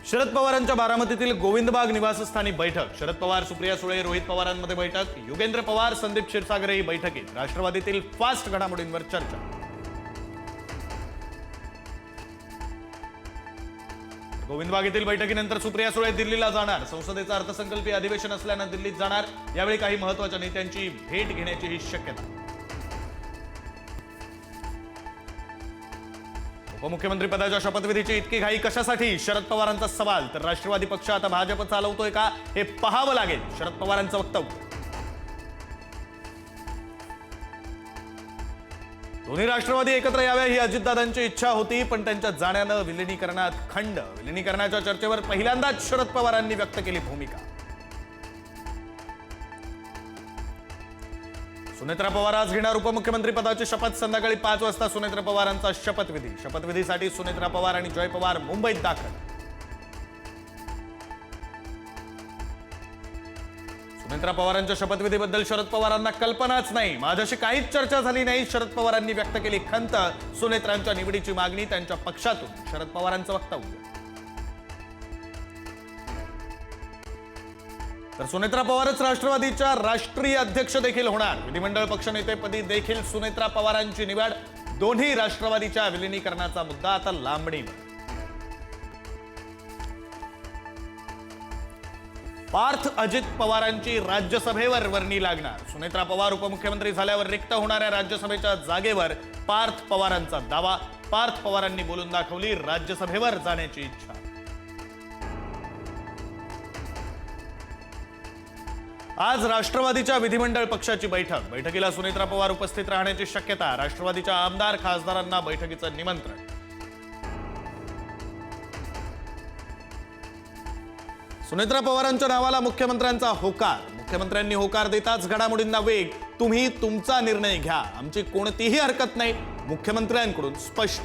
शरद पवारांच्या बारामतीतील गोविंदबाग निवासस्थानी बैठक। शरद पवार, सुप्रिया सुळे, रोहित पवारांमध्ये बैठक। योगेंद्र पवार, संदीप क्षीरसागर ही बैठकीत। राष्ट्रवादीतील फास्ट घडामोडींवर चर्चा। गोविंदबाग येथील बैठकीनंतर सुप्रिया सुळे दिल्लीला जाणार। संसदेचं अर्थसंकल्पीय अधिवेशन असल्यानं दिल्लीत जाणार। यावेळी काही महत्त्वाच्या नेत्यांची भेट घेण्याची शक्यता। उपमुख्यमंत्री पदाच्या शपथविधीची इतकी घाई कशासाठी? शरद पवारांचा सवाल। तर राष्ट्रवादी पक्ष आता भाजप चालवतोय का हे पाहावं लागेल, शरद पवारांचं वक्तव्य। दोन्ही राष्ट्रवादी एकत्र याव्या ही अजितदादांची इच्छा होती, पण त्यांच्या जाण्यानं विलिनीकरणात खंड। विलिनीकरणाच्या चर्चेवर पहिल्यांदाच शरद पवारांनी व्यक्त केली भूमिका। सुनेत्रा पवार आज घेणार उपमुख्यमंत्री पदाची शपथ। संध्याकाळी 5 वाजता सुनेत्रा पवारांचा शपथविधी। शपथविधीसाठी सुनेत्रा पवार आणि जय पवार मुंबईत दाखल। सुनेत्रा पवारांच्या शपथविधीबद्दल शरद पवारांना कल्पनाच नाही। माझ्याशी काहीच चर्चा झाली नाही, शरद पवारांनी व्यक्त केली खंत। सुनेत्रांच्या निवडीची मागणी त्यांच्या पक्षातून, शरद पवारांचं वक्तव्य। तर सुनेत्रा पवारच राष्ट्रवादीच्या राष्ट्रीय अध्यक्ष देखील होणार। विधिमंडळ पक्षनेतेपदी देखील सुनेत्रा पवारांची निवड। दोन्ही राष्ट्रवादीच्या विलिनीकरणाचा मुद्दा आता लांबणीवर। पार्थ अजित पवारांची राज्यसभेवर वर्णी लागणार। सुनेत्रा पवार उपमुख्यमंत्री झाल्यावर रिक्त होणाऱ्या राज्यसभेच्या जागेवर पार्थ पवारांचा दावा। पार्थ पवारांनी बोलून दाखवली राज्यसभेवर जाण्याची इच्छा। आज राष्ट्रवादीच्या विधिमंडळ पक्षाची बैठक। बैठकीला सुनेत्रा पवार उपस्थित राहण्याची शक्यता। राष्ट्रवादीच्या आमदार खासदारांना बैठकीचं निमंत्रण। सुनेत्रा पवारांच्या नावाला मुख्यमंत्र्यांचा होकार। मुख्यमंत्र्यांनी होकार देताच घडामोडींना वेग। तुम्ही तुमचा निर्णय घ्या, आमची कोणतीही हरकत नाही, मुख्यमंत्र्यांकडून स्पष्ट।